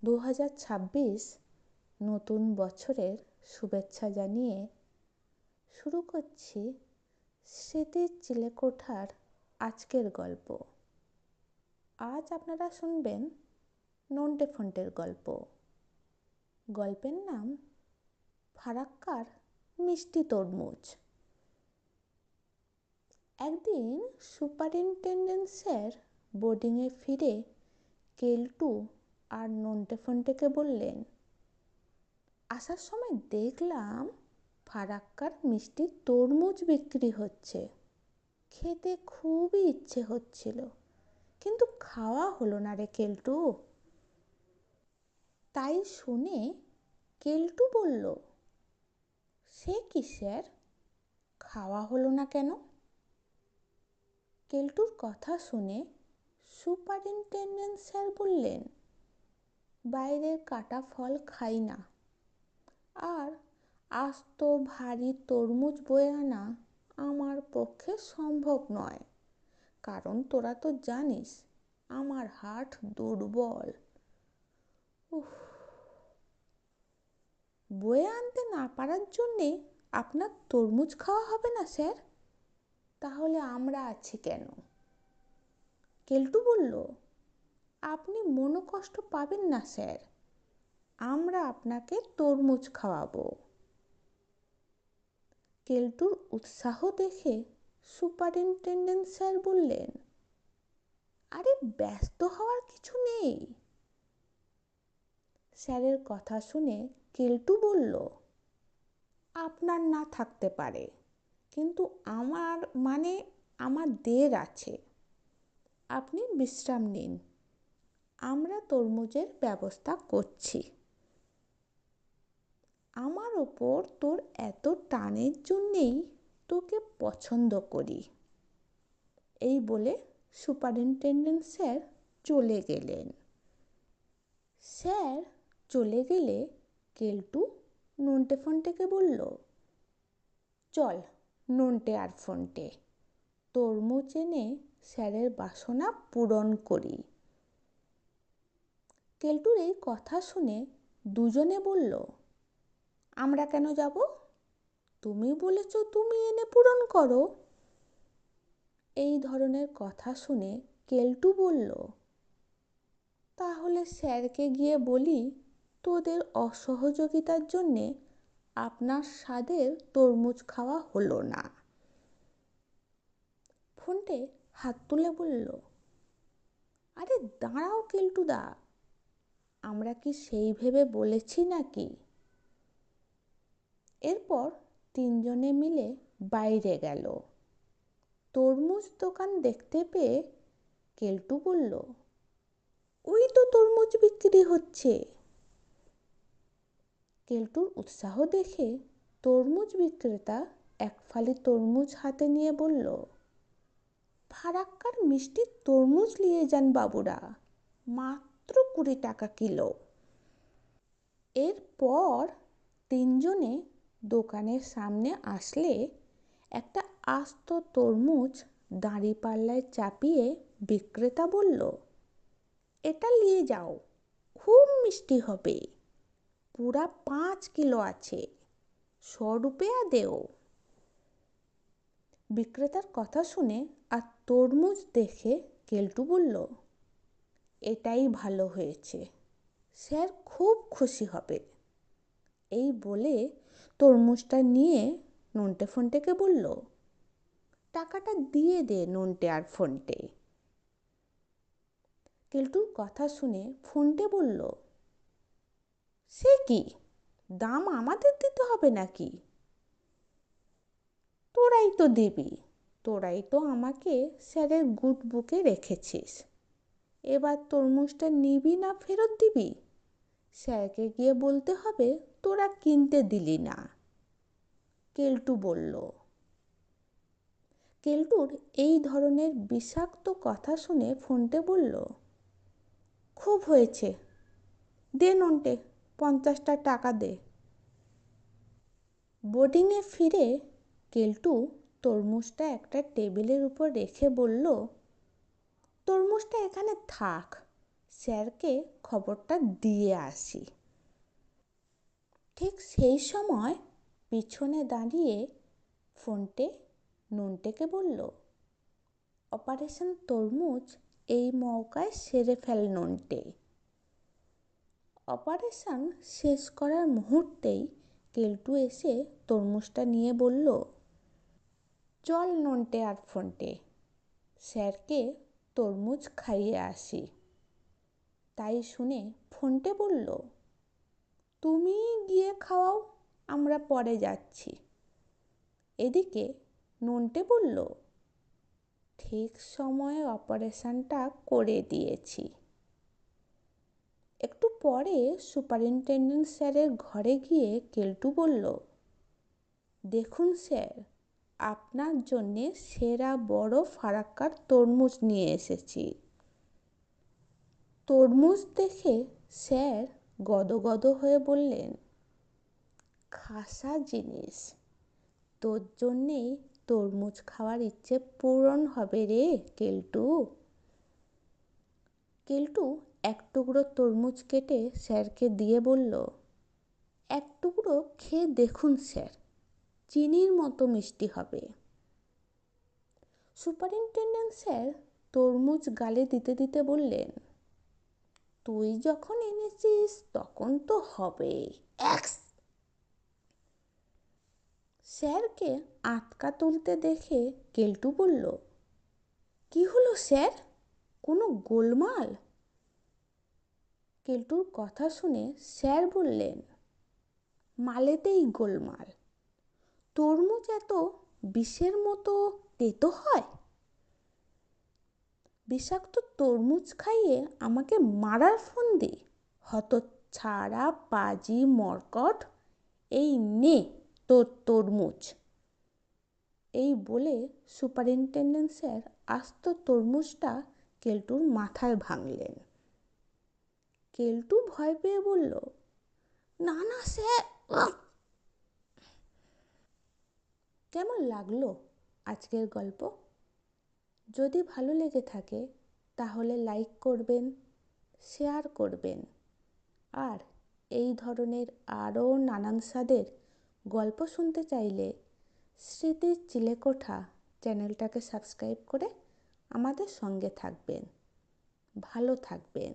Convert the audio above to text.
2026 নতুন বছরের শুভেচ্ছা জানিয়ে শুরু করছি স্মৃতির চিলেকোঠার আজকের গল্প। আজ আপনারা শুনবেন নন্টে ফন্টের গল্প। গল্পের নাম ফারাক্কার মিষ্টি তরমুজ। একদিন সুপারিনটেনডেন্ট স্যার বোর্ডিংয়ে ফিরে কেলটু আর নন্টে ফন্টেকে বললেন, আসার সময় দেখলাম ফারাক্কার মিষ্টি তরমুজ বিক্রি হচ্ছে। খেতে খুবই ইচ্ছে হচ্ছিল, কিন্তু খাওয়া হলো না রে কেলটু। তাই শুনে কেলটু বলল, সে কি স্যার, খাওয়া হলো না কেন? কেলটুর কথা শুনে সুপারিনটেনডেন্ট স্যার বললেন, বাইরের কাটা ফল খাই না, আর আস্ত ভারী তরমুজ বয়ে আনা আমার পক্ষে সম্ভব নয়, কারণ তোরা তো জানিস আমার হার্ট দুর্বল। বয়ে আনতে না পারার জন্যে আপনার তরমুজ খাওয়া হবে না স্যার? তাহলে আমরা আছি কেন? কেলটু বলল, আপনি মনোকষ্ট পাবেন না স্যার, আমরা আপনাকে তরমুজ খাওয়াবো। কেলটুর উৎসাহ দেখে সুপারিনটেনডেন্ট স্যার বললেন, আরে ব্যস্ত হওয়ার কিছু নেই। স্যারের কথা শুনে কেলটু বলল, আপনার না থাকতে পারে, কিন্তু আমার দের আছে। আপনি বিশ্রাম নিন, আমরা তরমুজের ব্যবস্থা করছি। আমার ওপর তোর এত টানের জন্যেই তোকে পছন্দ করি। এই বলে সুপারিনটেনডেন্ট স্যার চলে গেলেন। স্যার চলে গেলে কেলটু নন্টে ফন্টেকে বলল, চল নন্টে আর ফন্টে, তরমুজ এনে স্যারের বাসনা পূরণ করি। কেলটুর এই কথা শুনে দুজনে বলল, আমরা কেন যাব? তুমি বলেছ তুমি এনে পূরণ করো। এই ধরনের কথা শুনে কেলটু বলল, তাহলে স্যারকে গিয়ে বলি তোদের অসহযোগিতার জন্যে আপনার স্বাদের তরমুজ খাওয়া হলো না। ফন্টে হাত তুলে বলল, আরে দাঁড়াও কেলটুদা, আমরা কি সেই ভেবে বলেছি নাকি? এরপর তিনজনে মিলে বাইরে গেল। তরমুজ দোকান দেখতে পেয়ে কেলটু বলল, ওই তো তরমুজ বিক্রি হচ্ছে। কেলটুর উৎসাহ দেখে তরমুজ বিক্রেতা এক ফালি তরমুজ হাতে নিয়ে বলল, ফারাক্কার মিষ্টি তরমুজ নিয়ে যান বাবুরা, মাত্র 20 টাকা কিলো। এরপর তিনজনে দোকানের সামনে আসলে একটা আস্ত তরমুজ দাঁড়িপাল্লায় চাপিয়ে বিক্রেতা বলল, এটা নিয়ে যাও, খুব মিষ্টি হবে, পুরা 5 কিলো আছে, 100 রুপিয়া দেও। বিক্রেতার কথা শুনে আর তরমুজ দেখে কেলটু বলল, এটাই ভালো হয়েছে, স্যার খুব খুশি হবে। এই বলে তরমুজটা নিয়ে নন্টে ফন্টেকে বলল, টাকাটা দিয়ে দে নন্টে আর ফন্টে। কেলটুর কথা শুনে ফন্টে বলল, সে কি, দাম আমাদের দিতে হবে নাকি? তোরাই তো দিবি, তোরাই তো আমাকে স্যারের গুড বুকে রেখেছিস, এবার তরমুজটা নিবি না ফেরত দিবি? স্যারকে গিয়ে বলতে হবে তোরা কিনতে দিলি না। কেলটু বলল। কেলটুর এই ধরনের বিষাক্ত কথা শুনে ফন্টে বলল, খুব হয়েছে, দে নন্টে, 50টা টাকা দে। বোর্ডিংয়ে ফিরে কেলটু তরমুজটা একটা টেবিলের উপর রেখে বলল, তরমুজটা এখানে থাক, স্যারকে খবরটা দিয়ে আসি। ঠিক সেই সময় পিছনে দাঁড়িয়ে ফোনটে নন্টেকে বলল, অপারেশন তরমুজ এই মৌকায় সেরে ফেল নন্টে। অপারেশন শেষ করার মুহূর্তেই কেলটু এসে তরমুজটা নিয়ে বলল, চল নন্টে আর ফোনটে, স্যারকে তরমুজ খাইয়ে আসি। তাই শুনে ফোনটে বলল, তুমি গিয়ে খাওয়াও, আমরা পরে যাচ্ছি। এদিকে নন্টে বলল, ঠিক সময়ে অপারেশনটা করে দিয়েছি। একটু পরে সুপারিনটেনডেন্ট স্যারের ঘরে গিয়ে কেলটু বলল, দেখুন স্যার, আপনার জন্যে সেরা বড় ফারাক্কার তরমুজ নিয়ে এসেছি। তরমুজ দেখে স্যার গদগদ হয়ে বললেন, খাসা জিনিস, তোর জন্যেই তরমুজ খাওয়ার ইচ্ছে পূরণ হবে রে কেলটু। কেলটু এক টুকরো তরমুজ কেটে স্যারকে দিয়ে বলল, এক টুকরো খেয়ে দেখুন স্যার, চিনির মতো মিষ্টি হবে। সুপারিনটেনডেন্ট স্যার তরমুজ গালে দিতে দিতে বললেন, তুই যখন এনেছিস তখন তো হবেই। স্যারকে আঁতকা তুলতে দেখে কেলটু বলল, কি হলো স্যার, কোনো গোলমাল? কেলটুর কথা শুনে স্যার বললেন, মালেতেই গোলমাল। তরমুজ এত বিষের মতো তেতো হয়? বিষাক্ত তরমুজ খাইয়ে আমাকে মারার ফন্দি? হতচ্ছাড়া পাজি মরকট, এই নে তোর তরমুজ। এই বলে সুপারিনটেনডেন্ট স্যার আস্ত তরমুজটা কেলটুর মাথায় ভাঙলেন। কেলটু ভয় পেয়ে বলল, না না স্যার। কেমন লাগলো আজকের গল্প? যদি ভালো লেগে থাকে তাহলে লাইক করবেন, শেয়ার করবেন, আর এই ধরনের আরও নানান স্বাদের গল্প শুনতে চাইলে স্মৃতির চিলেকোঠা চ্যানেলটাকে সাবস্ক্রাইব করে আমাদের সঙ্গে থাকবেন। ভালো থাকবেন।